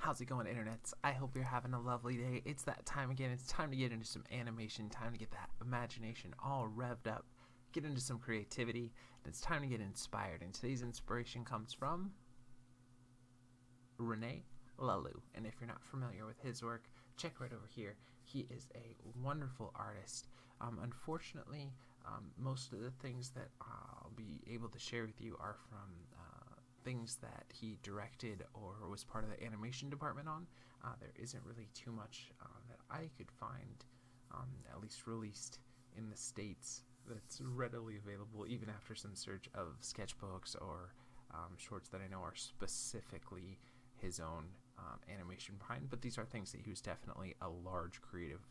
How's it going, internets? I hope you're having a lovely day. It's that time again. It's time to get into some animation, time to get that imagination all revved up, get into some creativity, and it's time to get inspired. And today's inspiration comes from Rene Laloux. And if you're not familiar with his work, check right over here. He is a wonderful artist. Unfortunately, most of the things that I'll be able to share with you are from things that he directed or was part of the animation department on. There isn't really too much that I could find, at least released in the States, that's readily available, even after some search of sketchbooks or shorts that I know are specifically his own animation behind. But these are things that he was definitely a large creative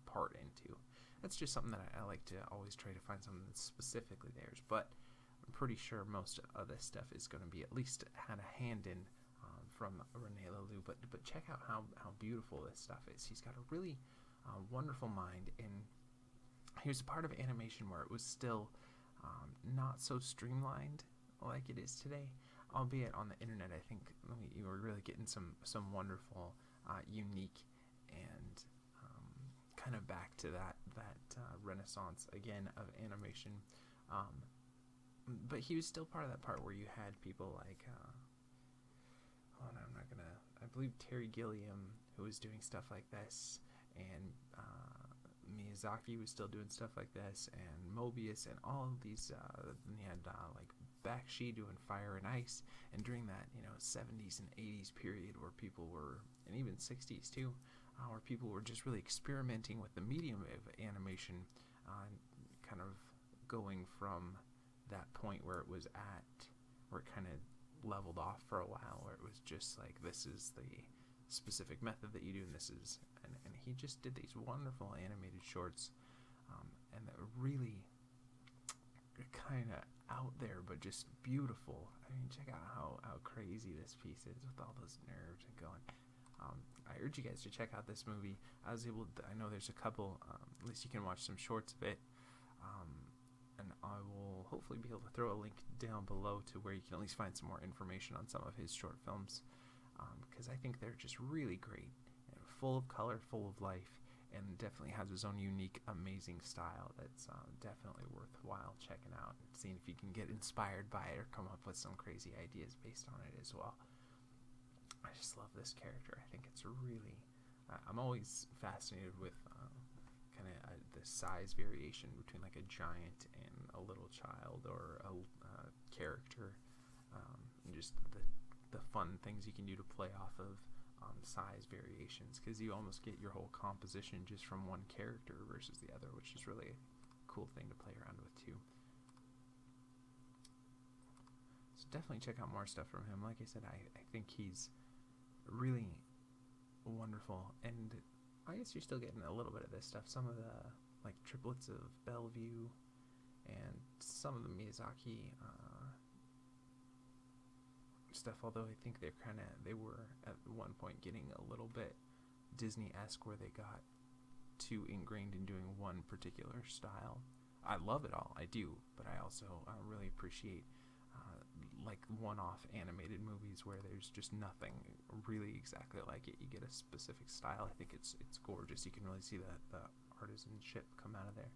part into. That's just something that I like to always try to find something that's specifically theirs. But I'm pretty sure most of this stuff is going to be at least had a hand in from Rene Laloux. But check out how beautiful this stuff is. He's got a really wonderful mind, and he was a part of animation where it was still not so streamlined like it is today, albeit on the internet. I think you were really getting some wonderful, unique, and kind of back to that renaissance again of animation. But he was still part of that part where you had people like, I believe Terry Gilliam, who was doing stuff like this, and Miyazaki was still doing stuff like this, and Mobius, and all of these, and you had like Bakshi doing Fire and Ice, and during that, 70s and 80s period where people were, and even 60s too, where people were just really experimenting with the medium of animation, kind of going from that point where it was at, where it kind of leveled off for a while, where it was just like, this is the specific method that you do, and this is, and he just did these wonderful animated shorts, and that really kind of out there, but just beautiful. I mean, check out how crazy this piece is with all those nerves and going. I urge you guys to check out this movie. I know there's a couple, at least you can watch some shorts of it, and I will hopefully be able to throw a link down below to where you can at least find some more information on some of his short films, because I think they're just really great, and full of color, full of life, and definitely has his own unique, amazing style that's definitely worthwhile checking out and seeing if you can get inspired by it or come up with some crazy ideas based on it as well. I just love this character. I think it's really, I'm always fascinated with kind of the size variation between like a giant and a little child, or a character, and just the fun things you can do to play off of size variations, because you almost get your whole composition just from one character versus the other, which is really a cool thing to play around with too. So definitely check out more stuff from him. Like I said, I think he's really wonderful, and I guess you're still getting a little bit of this stuff. Some of the like triplets of Bellevue, and some of the Miyazaki stuff. Although I think they were at one point getting a little bit Disney-esque, where they got too ingrained in doing one particular style. I love it all, I do, but I also really appreciate like one-off animated movies where there's just nothing really exactly like it. You get a specific style. I think it's gorgeous. You can really see the artisanship come out of there.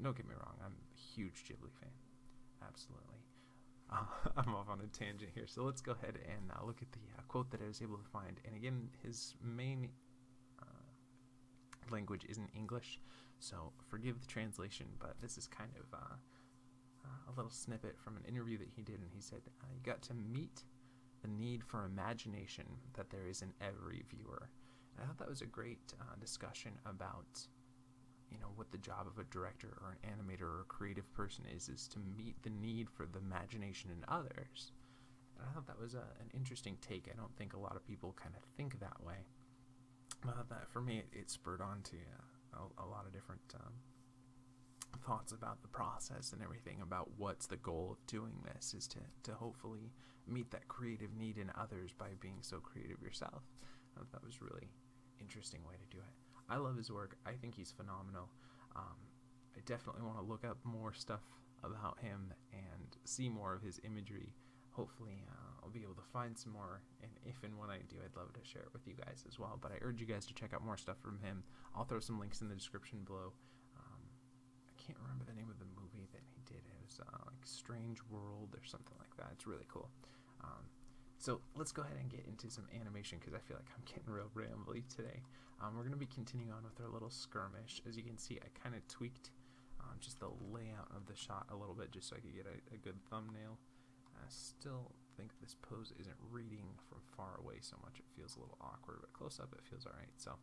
Don't get me wrong, I'm a huge Ghibli fan. Absolutely. I'm off on a tangent here, so let's go ahead and look at the quote that I was able to find. And again, his main language isn't English, so forgive the translation, but this is kind of a little snippet from an interview that he did, and he said, you got to meet the need for imagination that there is in every viewer. And I thought that was a great discussion about what the job of a director or an animator or a creative person is to meet the need for the imagination in others. And I thought that was an interesting take. I don't think a lot of people kind of think that way. I thought that for me it spurred on to a lot of different thoughts about the process and everything, about what's the goal of doing this, is to hopefully meet that creative need in others by being so creative yourself. I thought that was a really interesting way to do it. I love his work. I think he's phenomenal. I definitely want to look up more stuff about him and see more of his imagery. hopefully I'll be able to find some more, and if and when I do, I'd love to share it with you guys as well. But I urge you guys to check out more stuff from him. I'll throw some links in the description below. I can't remember the name of the movie that he did. It was like Strange World or something like that. It's really cool. So let's go ahead and get into some animation, because I feel like I'm getting real rambly today. We're going to be continuing on with our little skirmish. As you can see, I kind of tweaked just the layout of the shot a little bit, just so I could get a good thumbnail. I still think this pose isn't reading from far away so much. It feels a little awkward, but close up it feels alright. So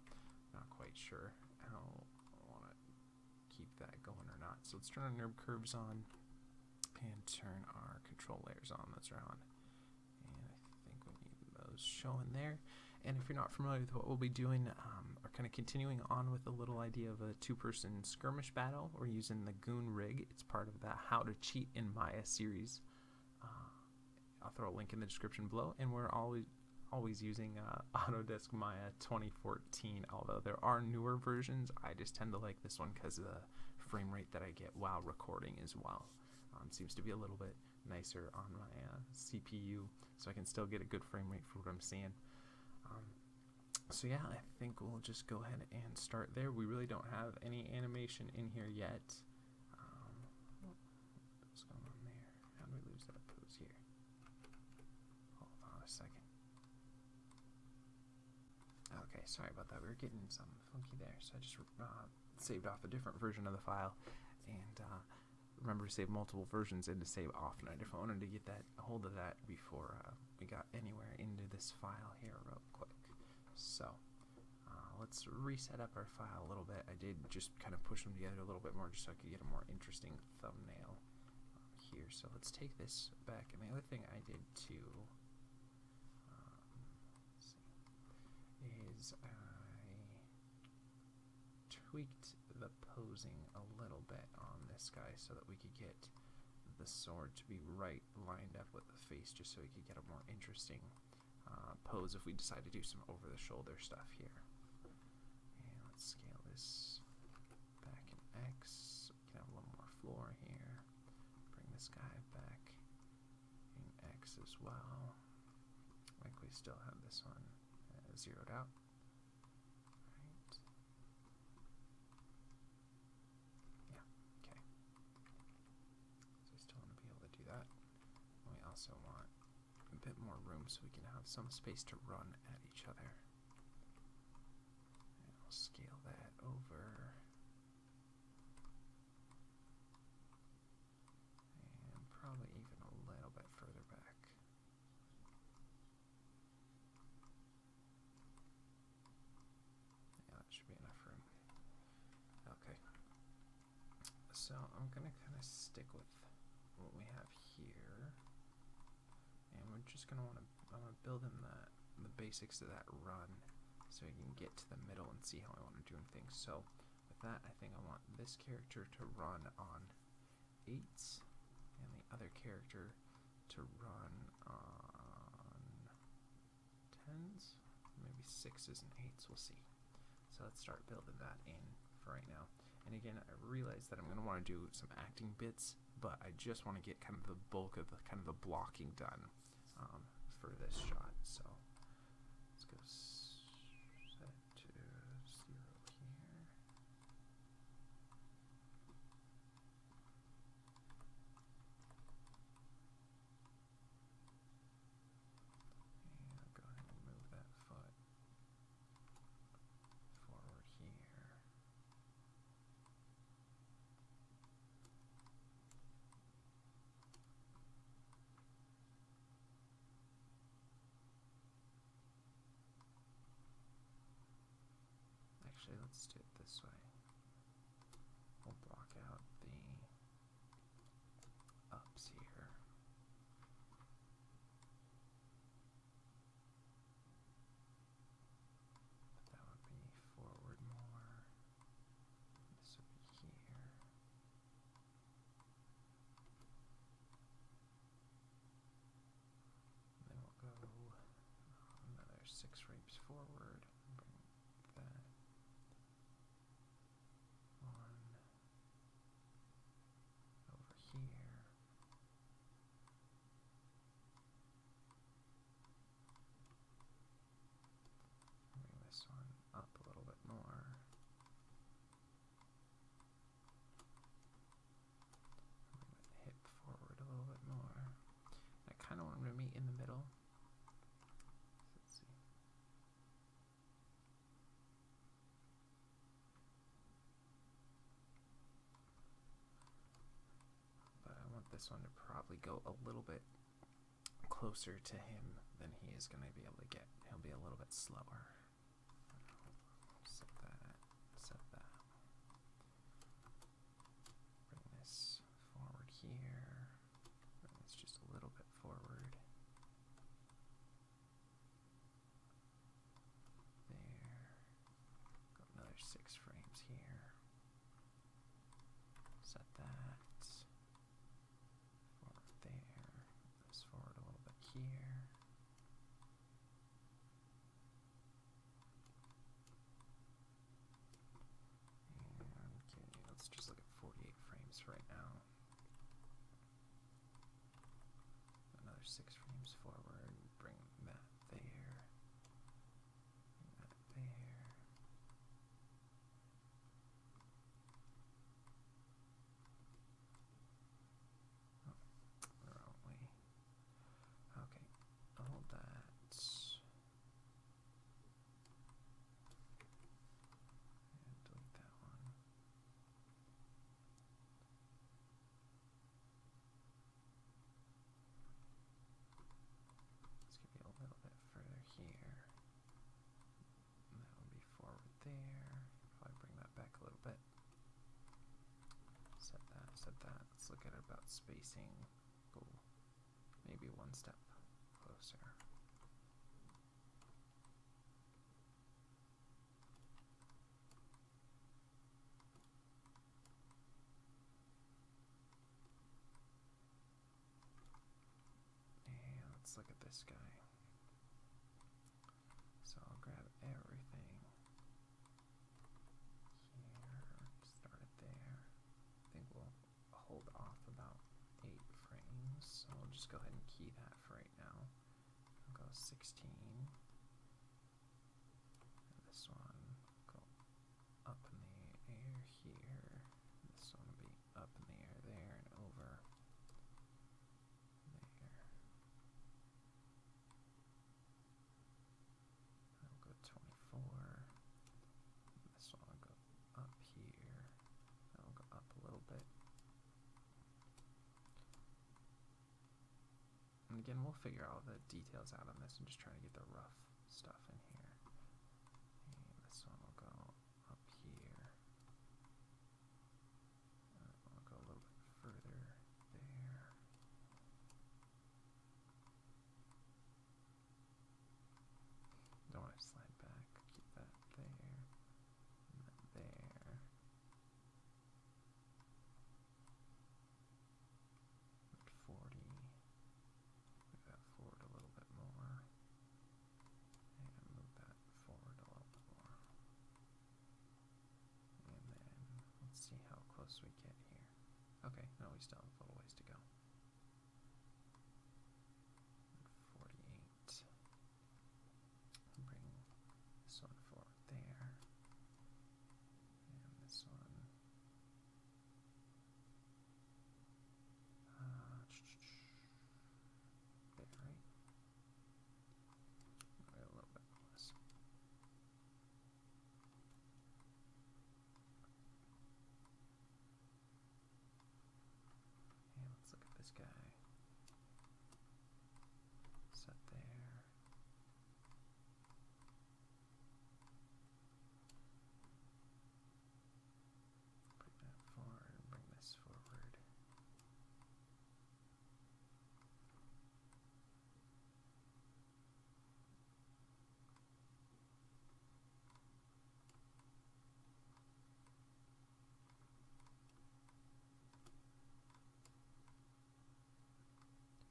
not quite sure how I want to keep that going or not. So let's turn our nerd curves on and turn our control layers on. Those are on. Showing there. And if you're not familiar with what we'll be doing, are kind of continuing on with the little idea of a two-person skirmish battle. We're using the Goon rig. It's part of the How to Cheat in Maya series. I'll throw a link in the description below, and we're always using Autodesk Maya 2014, although there are newer versions. I just tend to like this one because of the frame rate that I get while recording as well. Seems to be a little bit nicer on my CPU, so I can still get a good frame rate for what I'm seeing. So yeah, I think we'll just go ahead and start there. We really don't have any animation in here yet. What's going on there? How do we lose that pose here? Hold on a second. Okay, sorry about that. We were getting something funky there, so I just saved off a different version of the file, and remember to save multiple versions and to save offline if I wanted to get that hold of that before we got anywhere into this file here real quick. So let's reset up our file a little bit. I did just kind of push them together a little bit more just so I could get a more interesting thumbnail here. So let's take this back. And the other thing I did too is I tweaked the posing a little bit on this guy so that we could get the sword to be right lined up with the face, just so we could get a more interesting pose if we decide to do some over-the-shoulder stuff here. And let's scale this back in X so we can have a little more floor here. Bring this guy back in X as well. Like we still have this one zeroed out. Also want a bit more room so we can have some space to run at each other. And we'll scale that over. And probably even a little bit further back. Yeah, that should be enough room. Okay. So I'm going to kind of stick with what we have here. And we're just gonna want to build in the basics of that run, so we can get to the middle and see how I want to do things. So with that, I think I want this character to run on 8s, and the other character to run on 10s, maybe 6s and 8s. We'll see. So let's start building that in for right now. And again, I realize that I'm gonna want to do some acting bits, but I just want to get kind of the bulk of the blocking done for this shot. So let's go set to 0 here. And I'll go ahead and move that foot forward here. Actually, let's do it this way. We'll block out the ups here. That would be forward more. This would be here. And then we'll go another 6 frames forward. Bring that over here. this one to probably go a little bit closer to him than he is going to be able to get. He'll be a little bit slower. Set that. Set that. Bring this forward here. Bring this just a little bit forward. There. Got another 6 frames here. Set that. Forward there. This forward a little bit here. And let's just look at 48 frames right now. Another 6 frames forward. Bring that there. Bring that there. The wrong way. Okay, hold that. And delete that one. Let's give you a little bit further here. And that will be forward there. If I bring that back a little bit. Set that, set that. Let's look at about spacing. Go maybe one step closer. And let's look at this guy. So I'll grab everything here, start it there. I think we'll hold off about 8 frames, so I'll just go ahead and key that for right now. I'll go 16. And this one go up in the air here. This one will be up in the air there and over there. I'll go 24. This one will go up here. That'll go up a little bit. And again, we'll figure all the details out on this and just try to get the rough stuff in here. And this one will go up here. I'll go a little bit further there. Don't want to slide back. Keep that there. And that there. At 40. Move that forward a little bit more. And move that forward a little bit more. And then let's see how close we get here. Okay, no, we still have a little ways to go. 48. Bring this one forward there. And this one. There, right? Maybe a little bit less. And let's look at this guy. Set there. Bring that forward and bring this forward.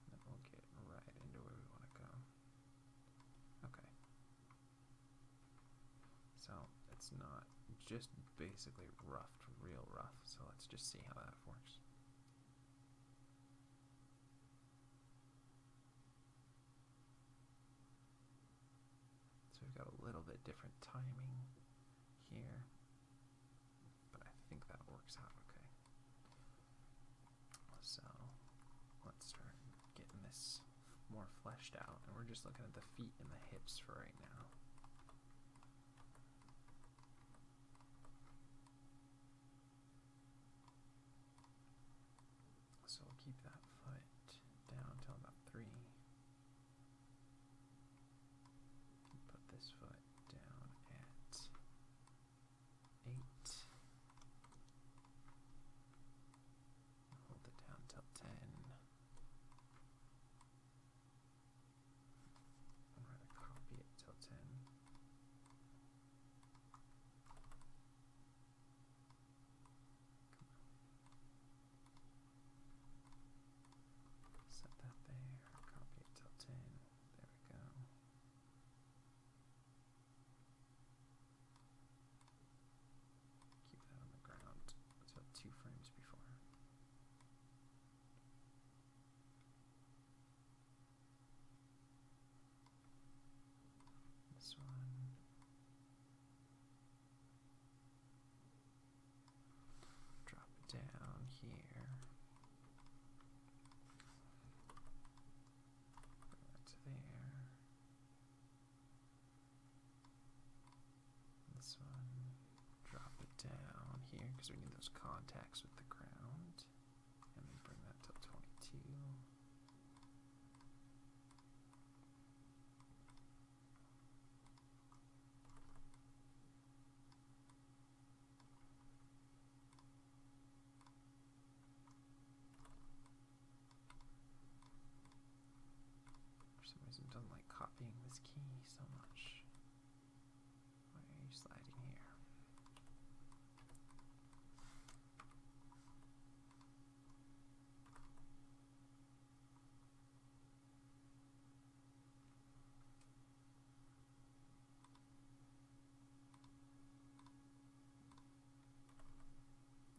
Then we'll get right into where we want to go. Okay. So it's not just basically roughed, real rough. So let's just see how that works. So we've got a little bit different timing here, but I think that works out okay. So let's start getting this more fleshed out, and we're just looking at the feet and the hips for right now. So we'll keep that because we need those contacts with the ground. And then bring that to 22. For some reason it doesn't like copying this key so much. Why are you sliding here?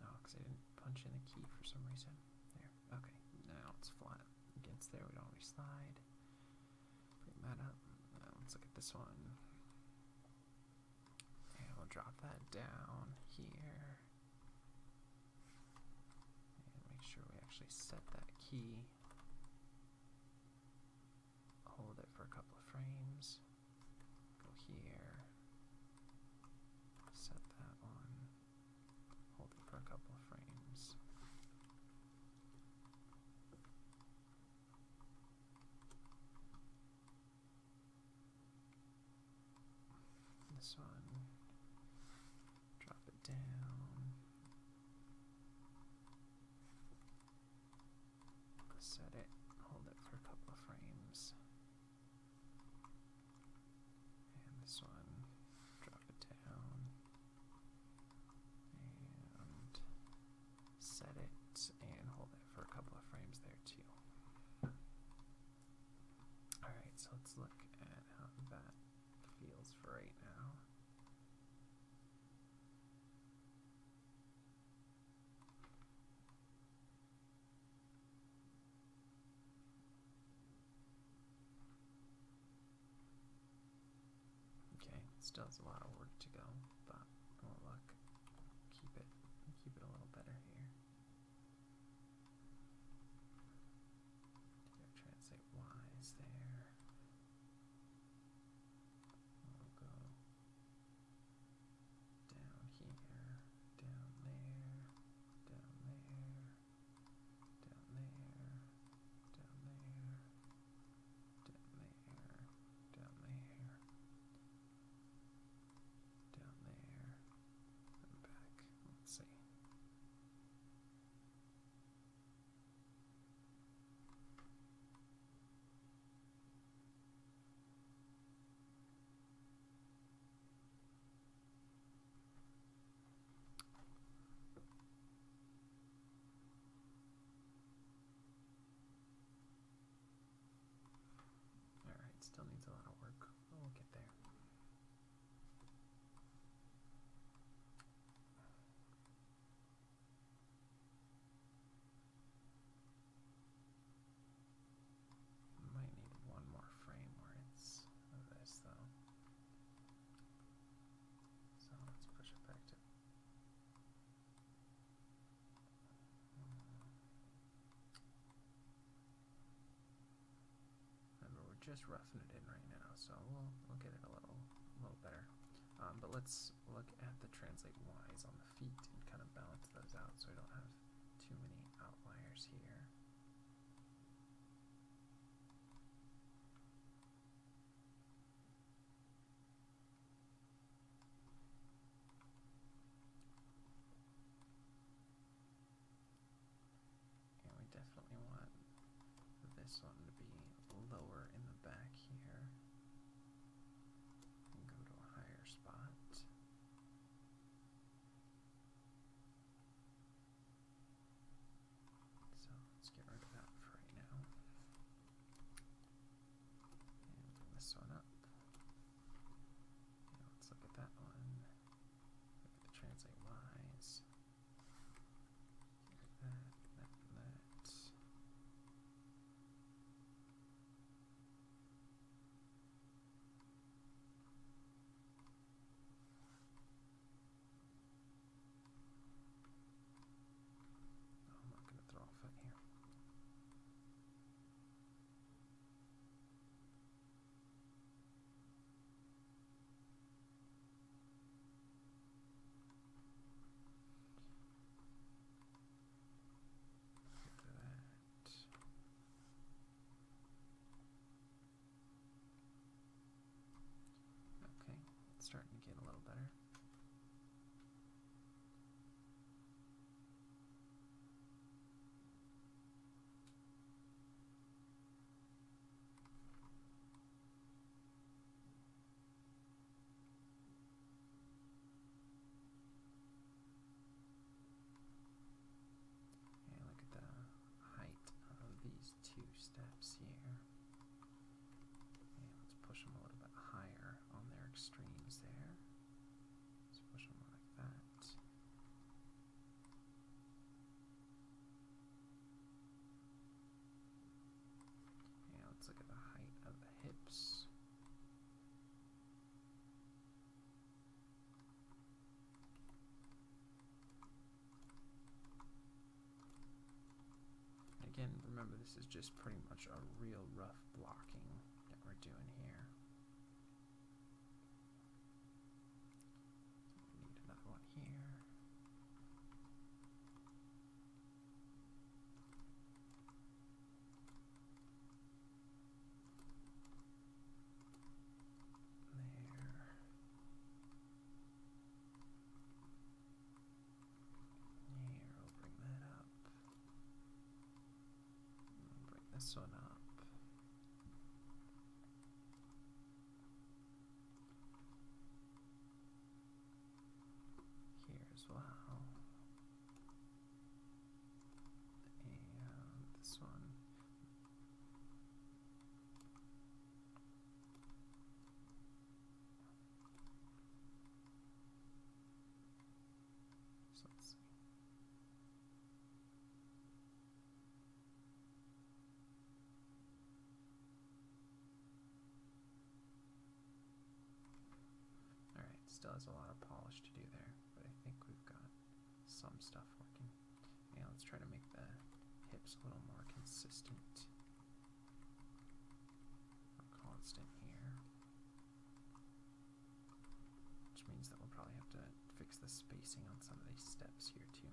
Oh, because I didn't punch in the key for some reason. There. Okay. Now it's flat against there. We don't reslide. Bring that up. Now let's look at this one. And we'll drop that down here. And make sure we actually set that key. Hold it for a couple of frames. Go here. Set that one. Hold it for a couple of frames. This one, drop it down, set it, hold it for a couple of frames, and this one, drop it down, and set it, and hold it for a couple of frames there too. Alright, so let's look at how that feels for right now. Okay, still has a lot of work to go, but we'll look, keep it a little better here. Translate Y's there. We'll go down here, down there, down there, down there, down there, down there, down there, down there, and back. Let's see. Alright, still needs a lot of work, but we'll get there. Might need one more frame where it's this though. So let's push it back to remember, we're just roughing it in right now, so we'll get it a little better. But let's look at the translate Y's on the feet and kind of balance those out so we don't have too many outliers here. And we definitely want this one to be lower in the back here and go to a higher spot. So again, remember this is just pretty much a real rough blocking that we're doing here. We need another one here. This one up. Here as well. And this one. So let's see. Still has a lot of polish to do there, but I think we've got some stuff working. Yeah, let's try to make the hips a little more consistent or constant here, which means that we'll probably have to fix the spacing on some of these steps here too.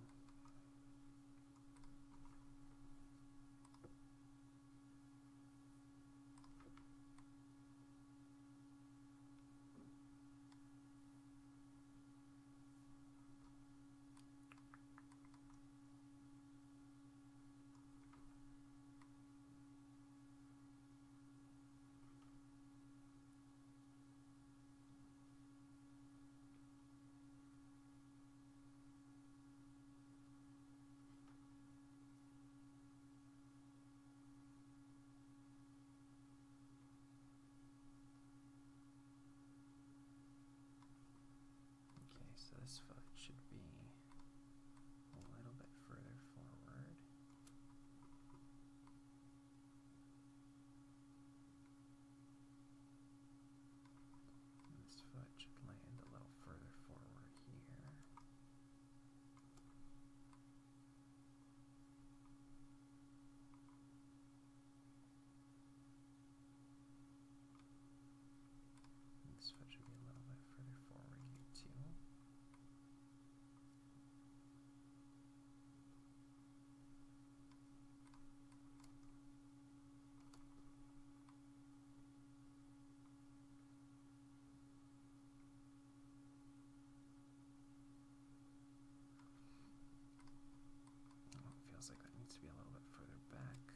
So this foot should be a little bit further forward. And this foot should land a little further forward here. And this foot should be a little bit further forward here too. Feels like that needs to be a little bit further back.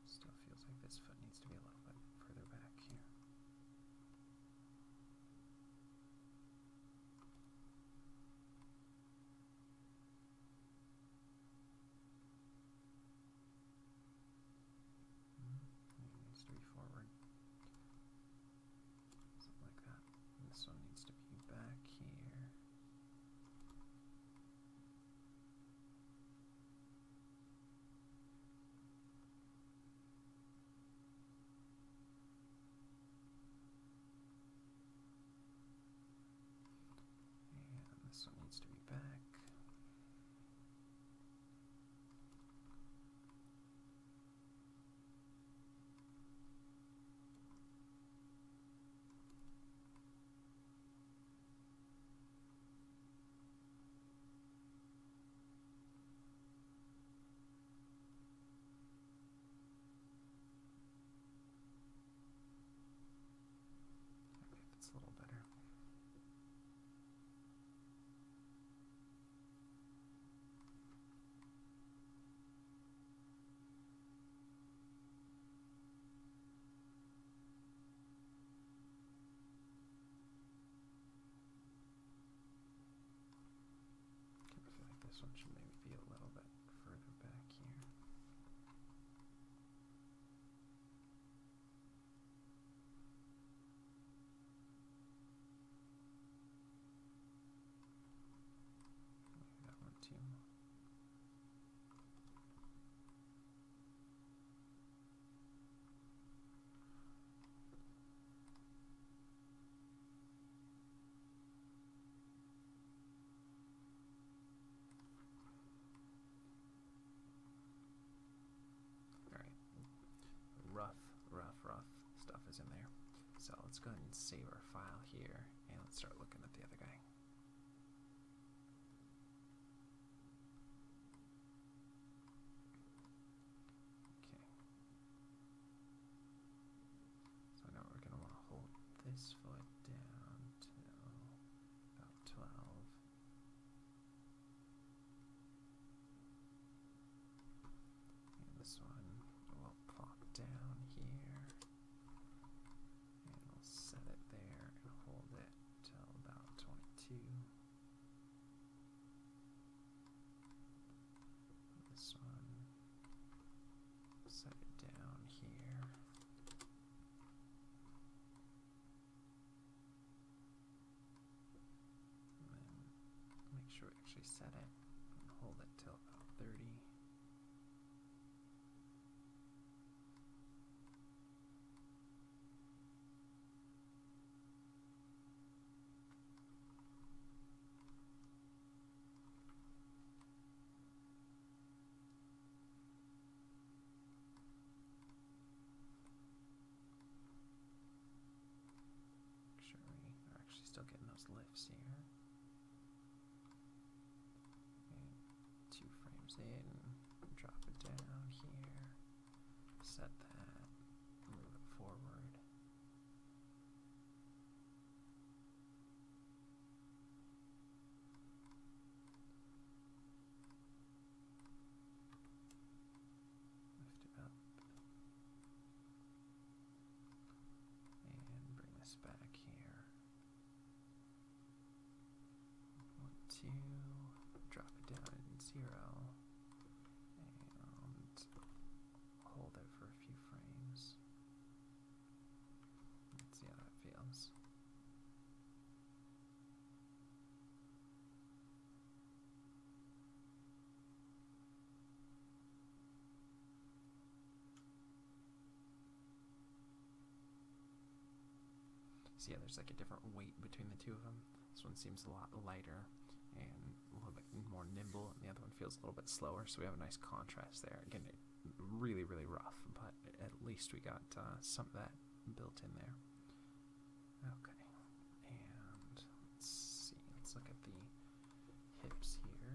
Still feels like this foot needs to be a little bit further back here. Maybe it needs to be forward. Something like that. And this one needs to be back here. And this one needs to be back. Maybe if it's a little better. I feel like this one should maybe be a little bit further back here. let's go ahead and save our file here, and let's start looking at the other guy. Okay. So now we're going to want to hold this foot down till about 12. And this one will plop down here. And we'll set it there and hold it till about 22. This one, set it down here. And then make sure we actually set it and hold it till about 30. Make sure we are actually still getting those lifts here. And 2 frames in, drop it down here, set that, move it forward. Lift it up. And bring this back here. 1, 2, drop it down in 0, and hold it for a few frames. Let's see how that feels. So yeah, there's like a different weight between the two of them. This one seems a lot lighter and a little bit more nimble, and the other one feels a little bit slower, so we have a nice contrast there. Again, really, really rough, but at least we got some of that built in there. Okay, and let's see, let's look at the hips here.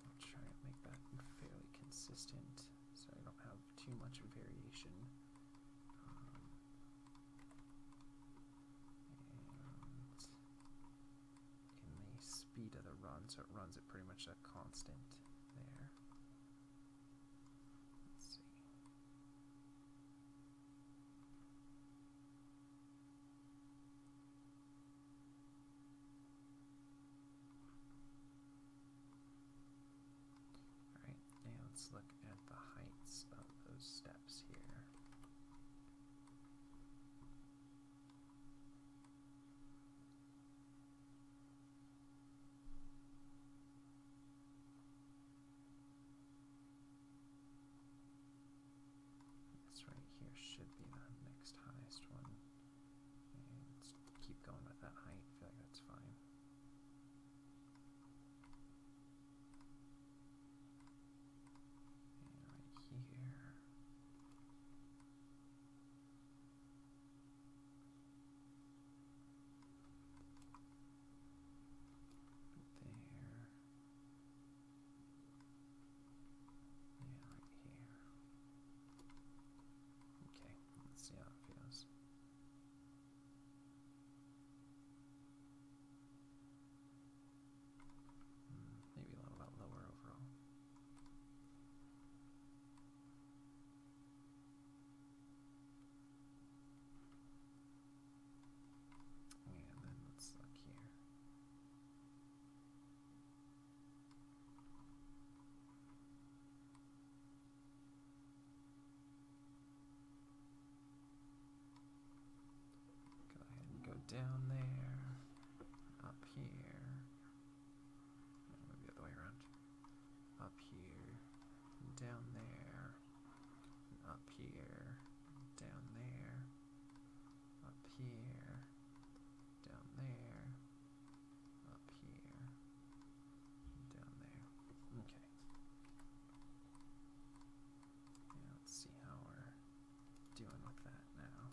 I'll try and make that fairly consistent so I don't have too much variation. Speed of the run, so it runs at pretty much a constant there. Let's see. Alright, now let's look at the heights of those steps here. Right here should be the next highest one, and let's keep going with that height. I feel like that's fine. And right here, there, yeah, right here. Okay, let's see how it feels. Maybe a little bit lower overall. And then let's look here. Go ahead and go down there, up here, and maybe the other way around. Up here, down there, and up here, down there, up here, down there, up here, down there. Okay. Now let's see how we're doing with that now.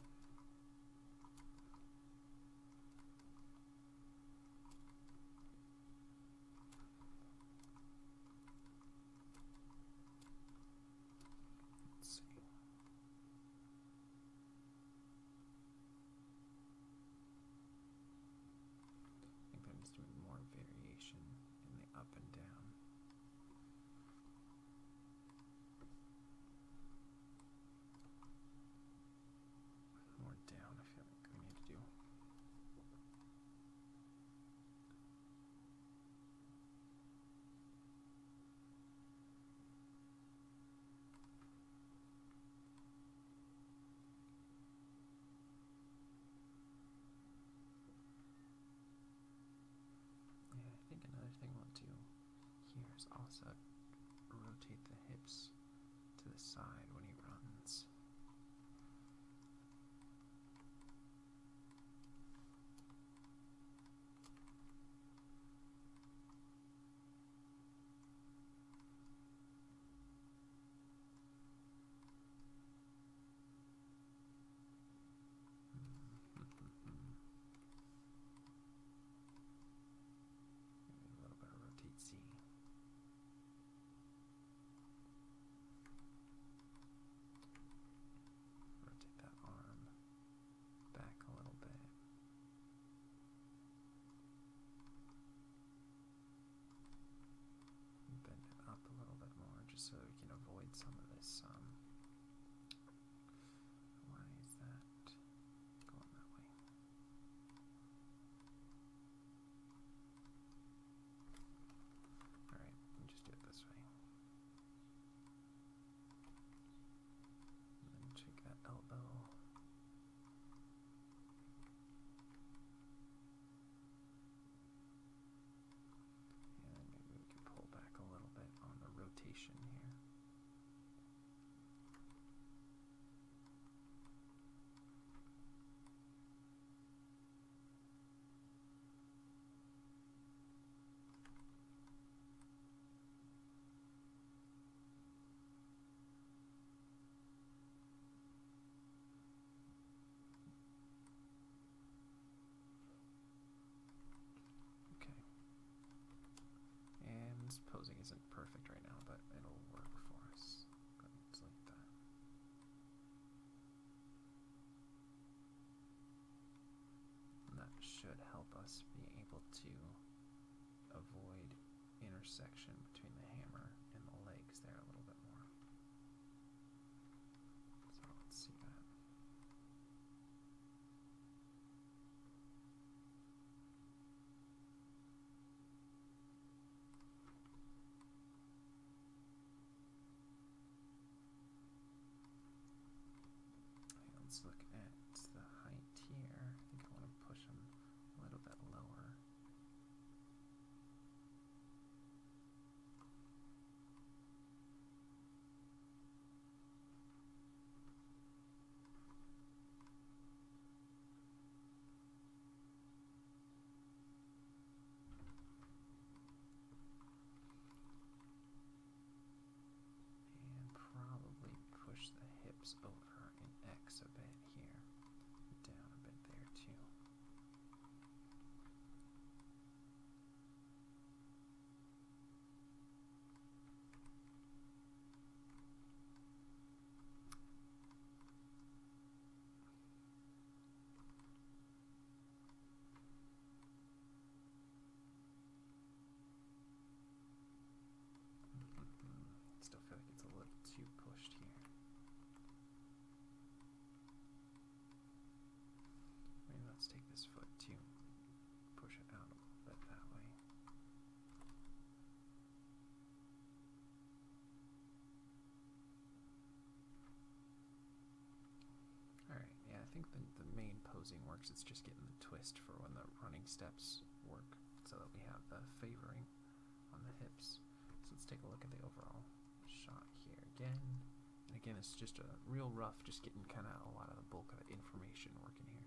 does rotate the hips to the side when he runs. So we can avoid some of this, why is that going that way? Alright, we can just do it this way. And then take that elbow. And then maybe we can pull back a little bit on the rotation here. This posing isn't perfect right now, but it'll work for us. It's like that. And that should help us be able to avoid intersection between the hammer and the legs there a little bit more. So let's see that. Let's look at the height here. I think I want to push them a little bit lower. And probably push the hips over in X a bit here, down a bit there too. Still feel like it's a little too pushed here. Maybe let's take this foot too, push it out a little bit that way. Alright, yeah, I think the main posing works. It's just getting the twist for when the running steps work so that we have the favoring on the hips. So let's take a look at the overall shot here again. And again, it's just a real rough, just getting kind of a lot of the bulk of the information working here.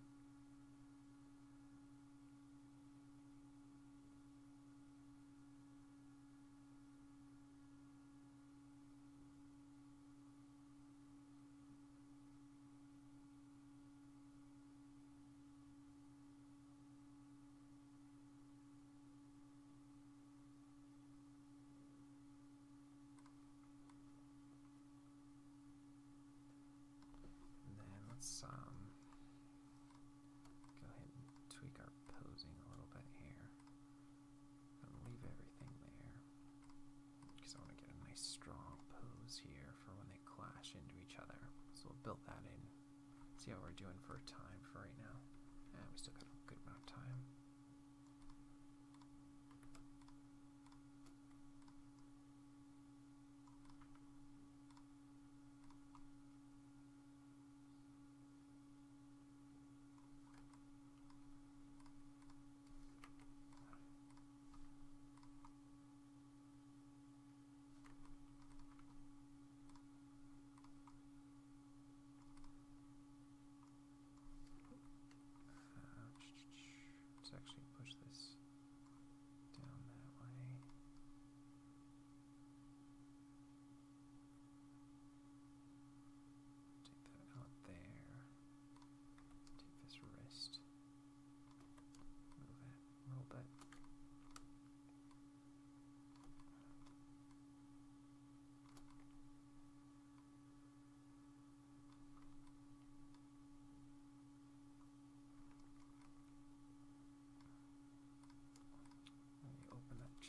Let's go ahead and tweak our posing a little bit here and leave everything there because I want to get a nice strong pose here for when they clash into each other. So we'll build that in. See how we're doing for time for right now. And we still got a good amount of time.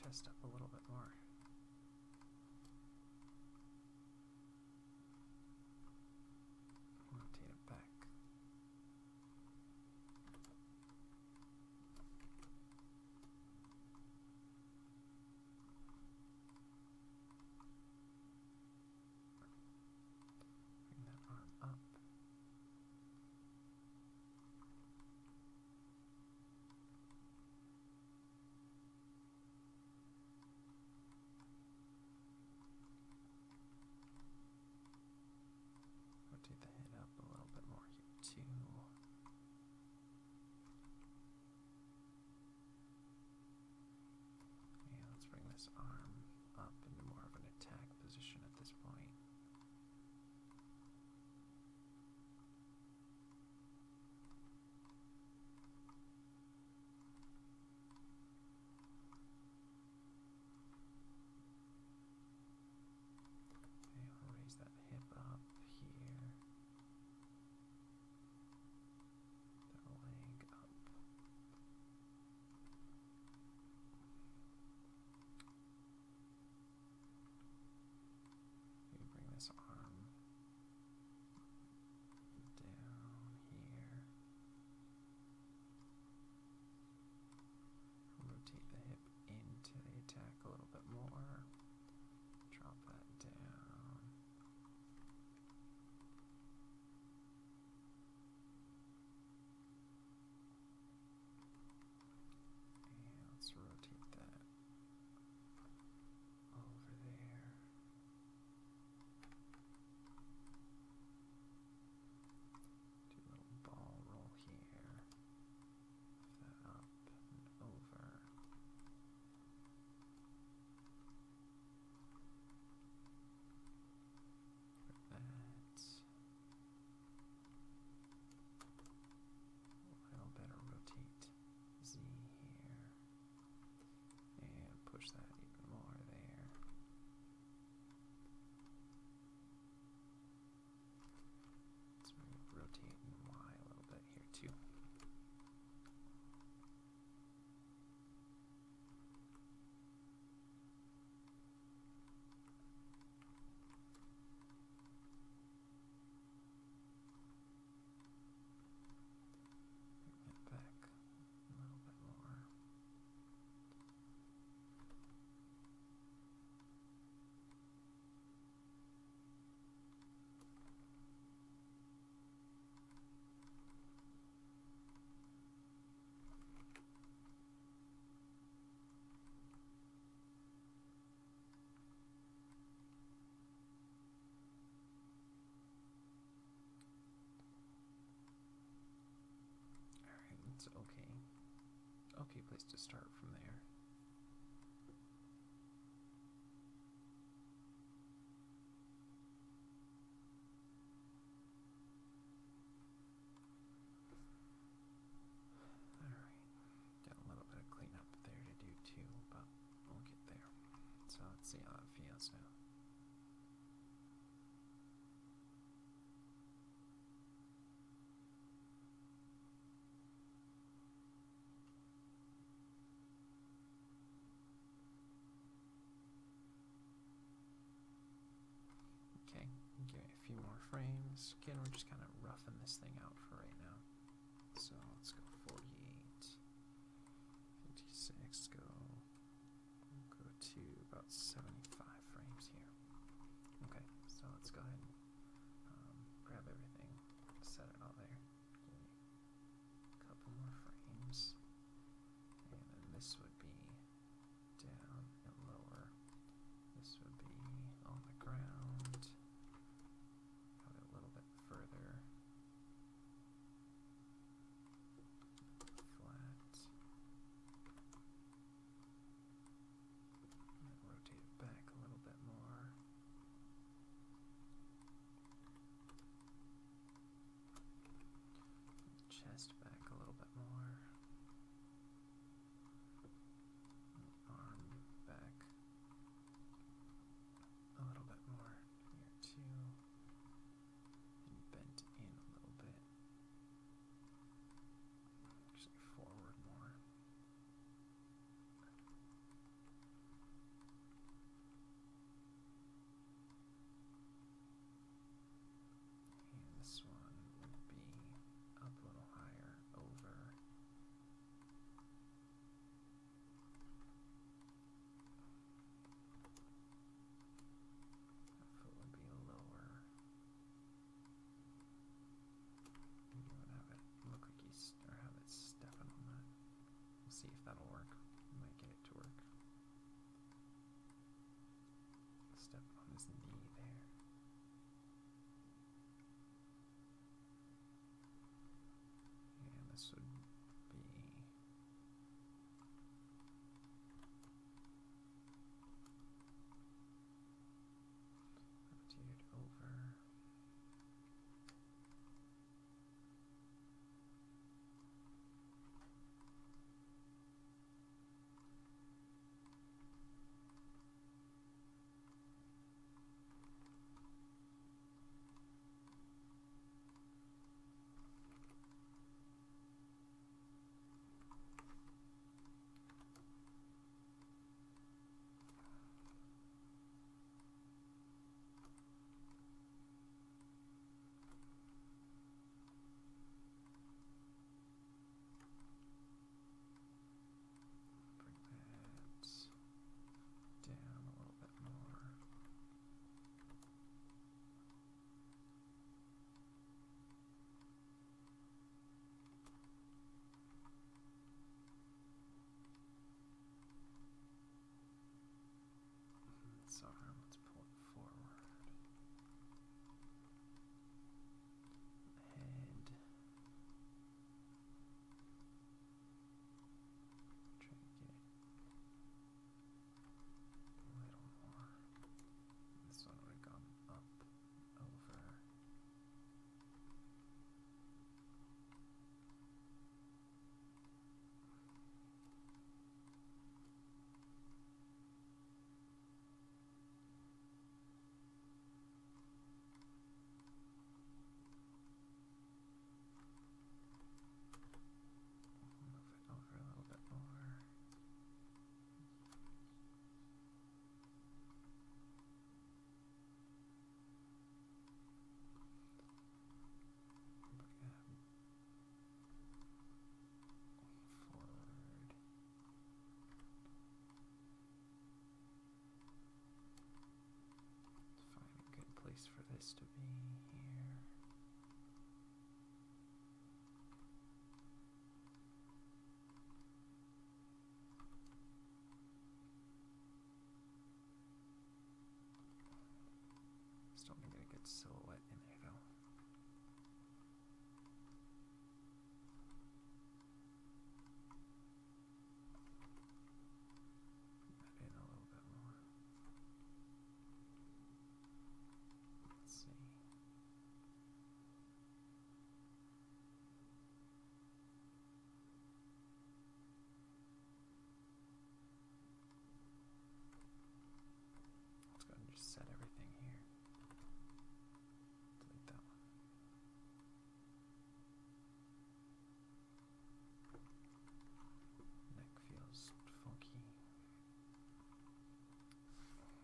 chest up a little bit more. Rotate it back. Bring that arm up. Rotate the head up a little bit more here too. Yeah, let's bring this arm up into more of an attack position at this point. Okay, I'll raise that hip up here. That leg up. Maybe bring this arm down here. Rotate the hip into the attack a little bit more. Drop that down. And let's rotate that over there. Do a little ball roll here. Lift that up and over. Like that. A little better rotate Z here. And push that even more there. Let's maybe rotate in Y a little bit here too. Bring that back a little bit more. Alright, it's okay. Okay place to start from there. Alright, got a little bit of cleanup there to do too, but we'll get there. So let's see how that feels now. Okay, give it a few more frames. Again, we're just kind of roughing this thing out for right now. So let's go 48, 56, go to about 75 frames here. Okay, so let's go ahead and grab everything, set it all there. Give it a couple more frames. And then this would be down and lower. This would be on the ground. Have it a little bit further. Flat. And then rotate it back a little bit more.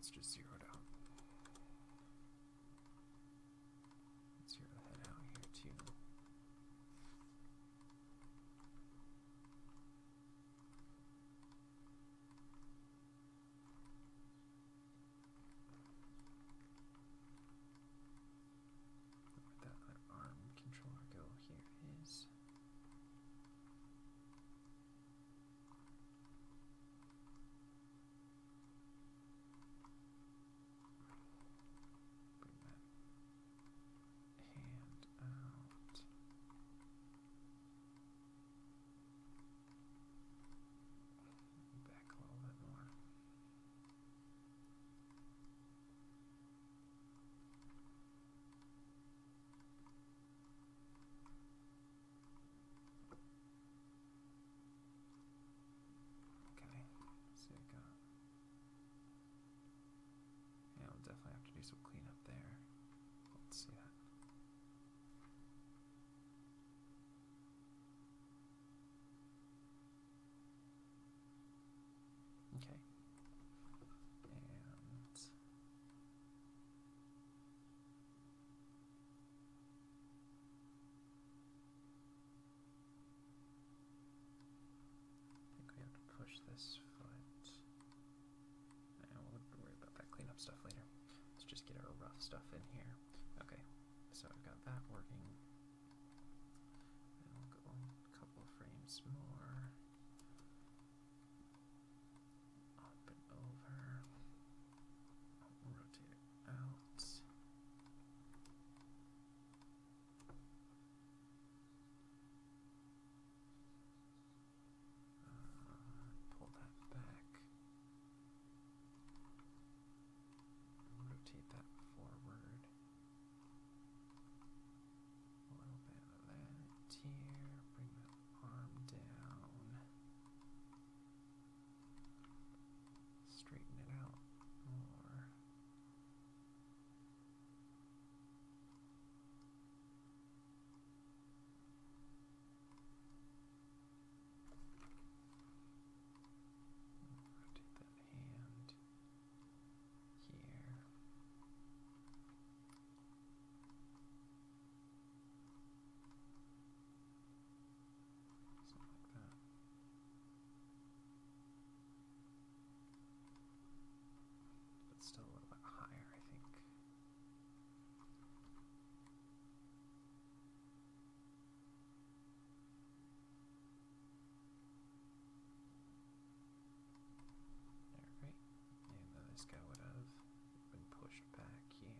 Let's just zero it out. Let's zero the head out here too. Where'd that arm controller go? Here it is. Bring that hand out. Back a little bit more. Okay, so we got. Yeah, we'll definitely have to do some cleanup there. Let's see that. Okay. And I think we have to push this foot. And we'll worry about that cleanup stuff later. Let's just get our rough stuff in here. Okay, so I've got that working. And we'll go a couple of frames more. Up and over. Rotate it out. Pull that back. Rotate that forward. A little bit of that here. Bring that arm down. Straighten it out more. Rotate that hand here. Something like that. But still a little bit higher, I think. There, great. And then this guy would have been pushed back here.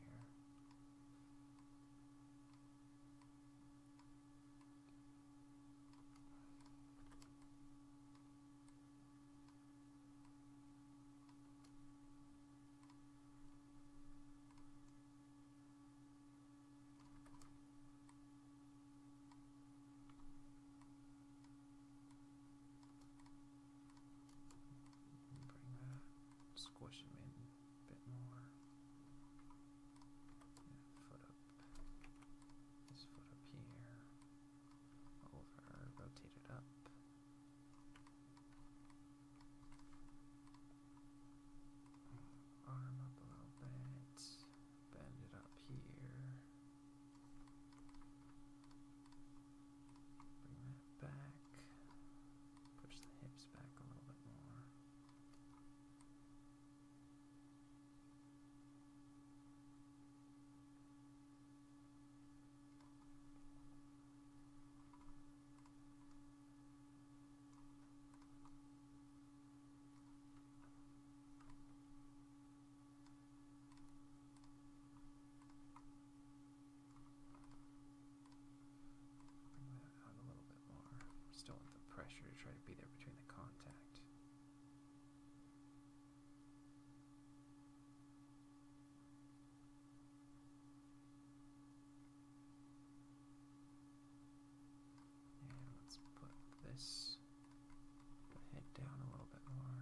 Bring that, squish him in a bit more. And foot up, his foot up here. Over, rotate it up. Arm up a little bit. Bend it up here. Bring that back. Push the hips back a little bit more. Bring that out a little bit more. Still want the pressure to try to be there between the contact. And let's put this, the head down a little bit more.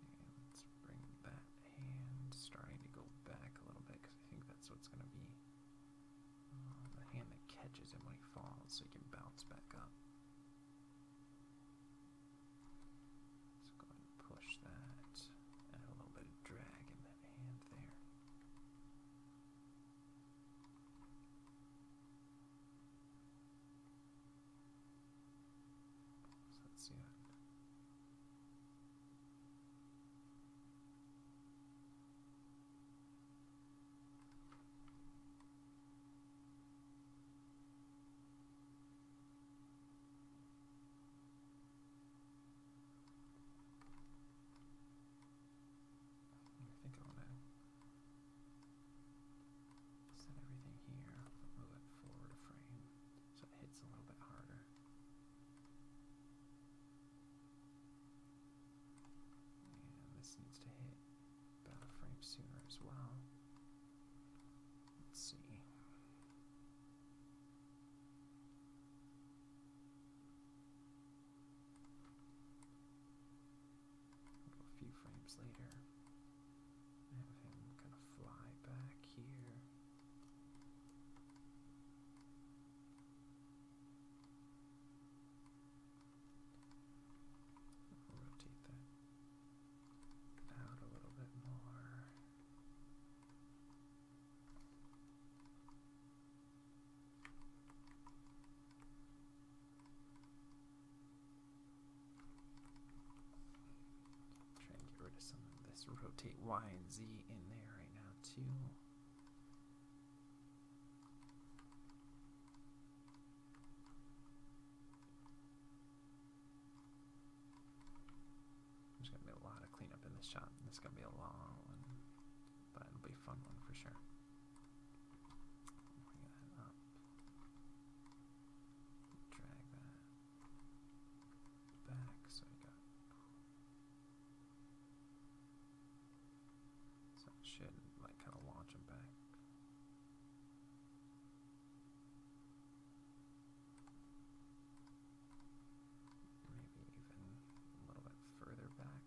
And let's bring that hand starting to go back a little bit, because I think that's what's going to be the hand that catches him when he falls, so he can bounce back up. So go ahead and push that, add a little rotate Y and Z in there right now too. There's going to be a lot of cleanup in this shot. This is going to be a long one, but it'll be a fun one for sure. Bring that up. Drag that back so we got. So it should like kind of launch them back. Maybe even a little bit further back.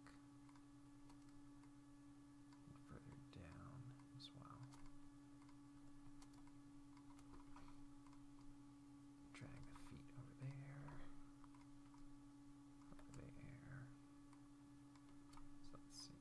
And further down as well. Drag the feet over there. Over there. So let's see.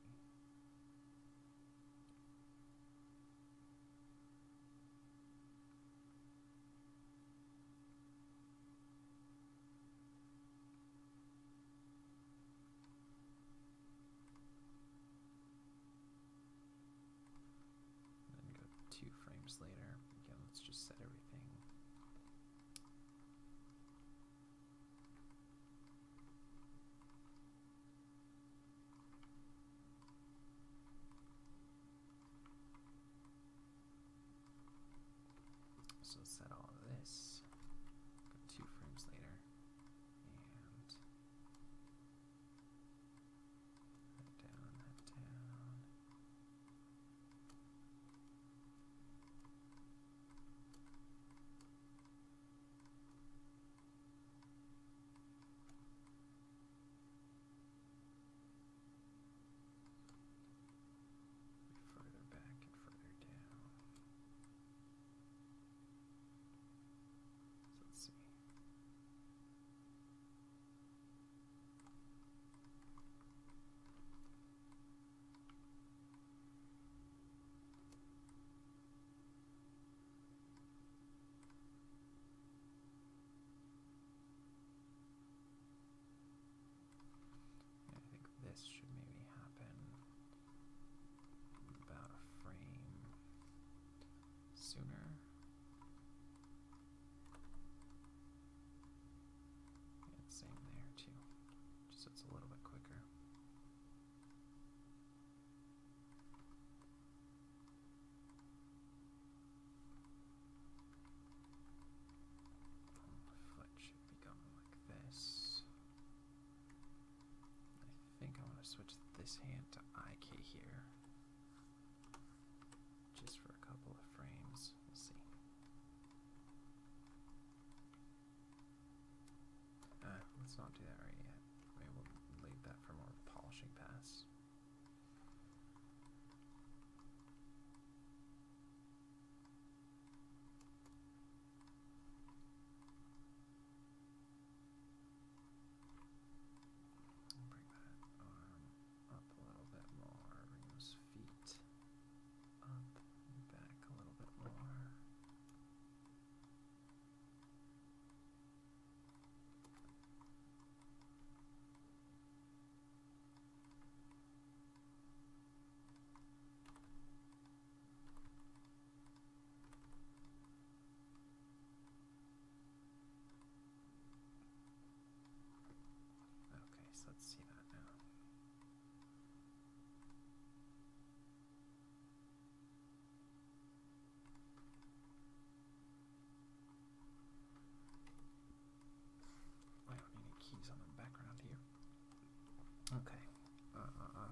And then go 2 frames later. Again, let's just set everything. So set all of this. Go 2 frames later. And that down, that down. Further back and further down. So let's see. Yeah, I think this should maybe happen about a frame sooner. And same there too. Just so it's a little bit quicker. The foot should be going like this. I think I want to switch this hand to IK here. Just for a couple of frames. We'll see. Let's not do that right yet. Maybe we'll leave that for more polishing pass. Bring that arm up a little bit more. Bring those feet up and back a little bit more. Okay, so let's see that now. I don't need any keys on the background here. Okay,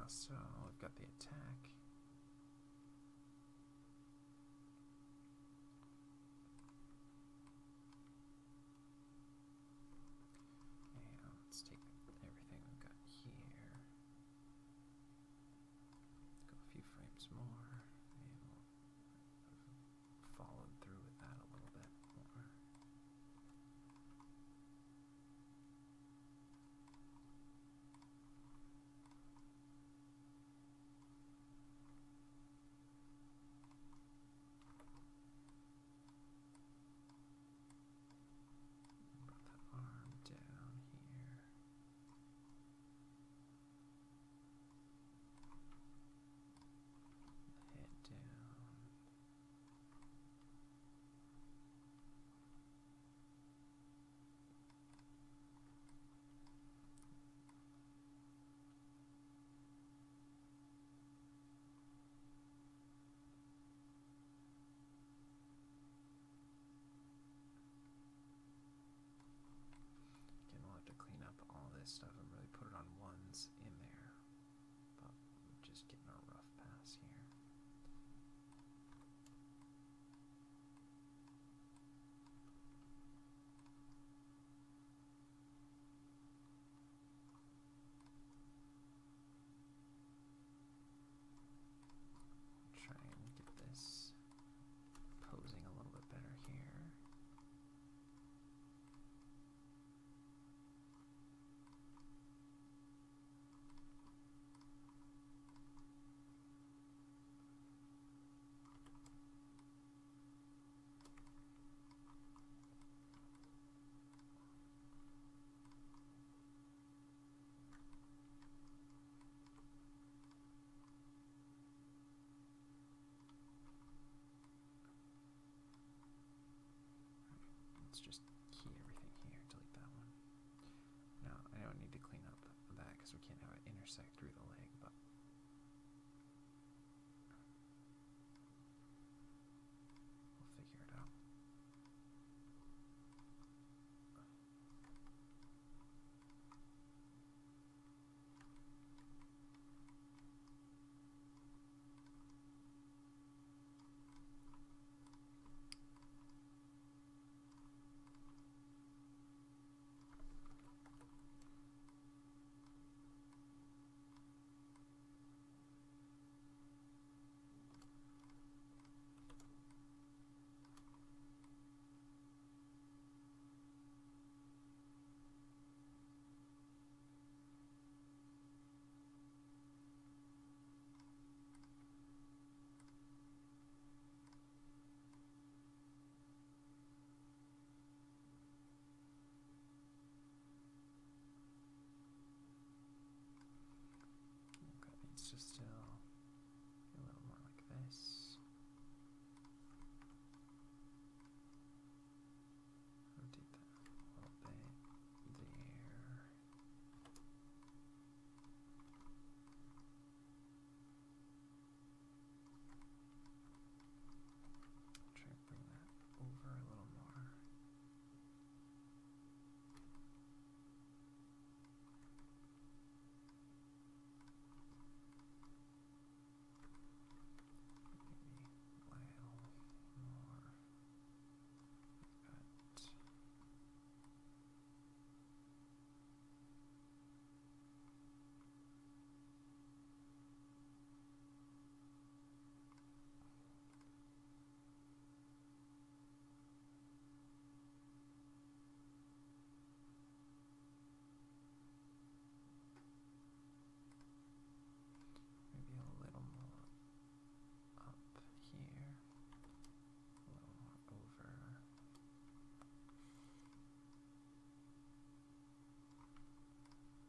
so we've got the attack. And let's take everything we've got here. Go a few frames more, and we'll follow through with that a little bit more. this stuff and really put it on ones in there, but we're just getting a rough pass here. Try and get this posing a little bit better here. Let's just key everything here, delete that one. Now, I don't need to clean up that because we can't have it intersect through the leg, but we'll figure it out. It's just still a little more like this. Rotate that a little bit there. Try to bring that over a little more.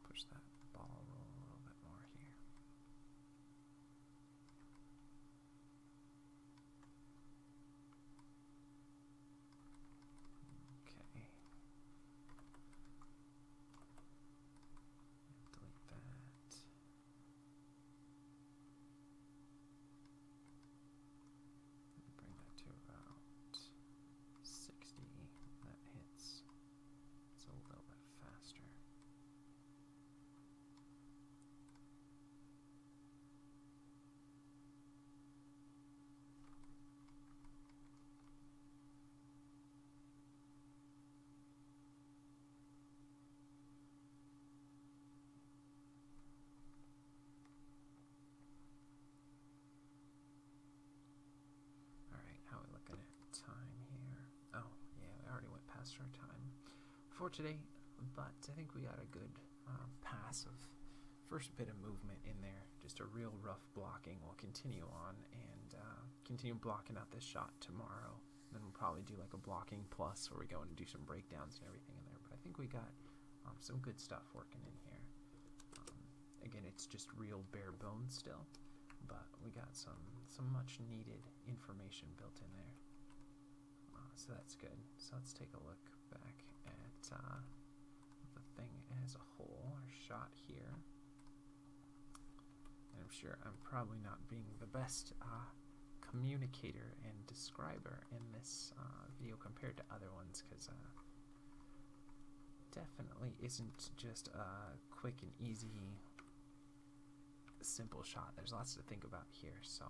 Push that ball roll a little bit more here. Okay. Delete that. Bring that to about 60. That hits. It's a little bit faster. Our time for today, but I think we got a good pass of first bit of movement in there. Just a real rough blocking. We'll continue on and continue blocking out this shot tomorrow. Then we'll probably do like a blocking plus where we go and do some breakdowns and everything in there. But I think we got some good stuff working in here. Again, it's just real bare bones still, but we got some much needed information built in there. So that's good. So let's take a look back at the thing as a whole, our shot here. And I'm sure I'm probably not being the best communicator and describer in this video compared to other ones, because definitely isn't just a quick and easy, simple shot. There's lots to think about here, so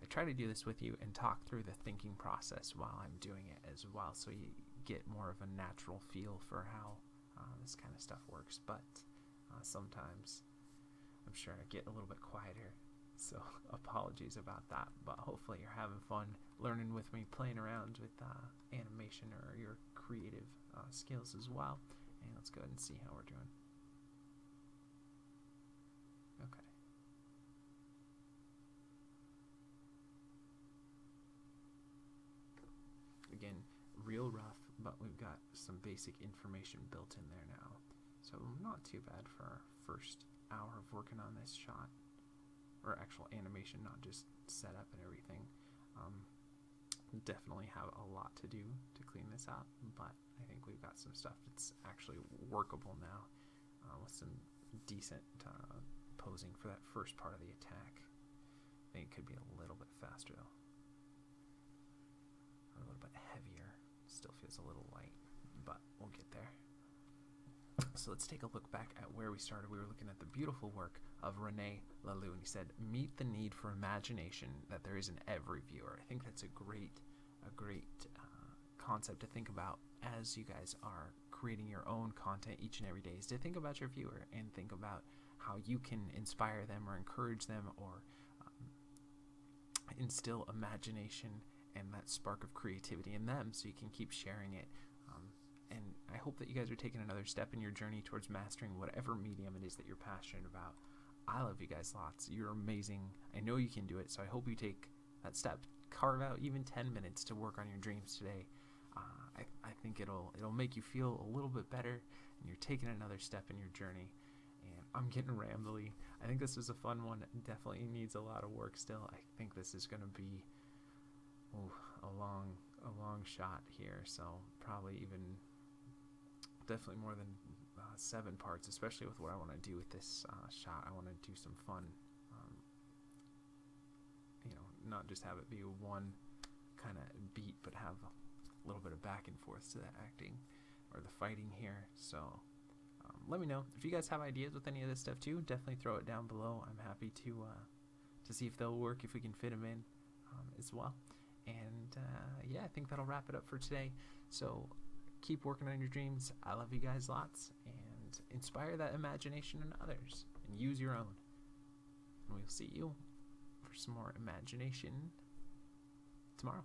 I try to do this with you and talk through the thinking process while I'm doing it as well, so you get more of a natural feel for how this kind of stuff works. But sometimes I'm sure I get a little bit quieter, so apologies about that. But hopefully you're having fun learning with me, playing around with animation or your creative skills as well. And let's go ahead and see how we're doing. Okay. Again, real rough, but we've got some basic information built in there now. So not too bad for our first hour of working on this shot, or actual animation, not just setup and everything. Definitely have a lot to do to clean this out, but I think we've got some stuff that's actually workable now, with some decent posing for that first part of the attack. I think it could be a little bit faster though, or a little bit heavier. Still feels a little light, but we'll get there. So let's take a look back at where we started. We were looking at the beautiful work of Rene Laloux, and he said, meet the need for imagination that there is in every viewer. I think that's a great concept to think about as you guys are creating your own content each and every day, is to think about your viewer and think about how you can inspire them or encourage them or instill imagination and that spark of creativity in them so you can keep sharing it. And I hope that you guys are taking another step in your journey towards mastering whatever medium it is that you're passionate about. I love you guys lots. You're amazing. I know you can do it, so I hope you take that step. Carve out even 10 minutes to work on your dreams today. I think it'll make you feel a little bit better, and you're taking another step in your journey. And I'm getting rambly. I think this was a fun one. It definitely needs a lot of work still. I think this is going to be a long shot here, so probably even definitely more than 7 parts, especially with what I want to do with this shot. I want to do some fun, not just have it be one kind of beat, but have a little bit of back and forth to the acting or the fighting here. So let me know if you guys have ideas with any of this stuff too. Definitely throw it down below. I'm happy to see if they'll work, if we can fit them in as well. And yeah, I think that'll wrap it up for today. So keep working on your dreams. I love you guys lots, and inspire that imagination in others and use your own. And we'll see you for some more imagination tomorrow.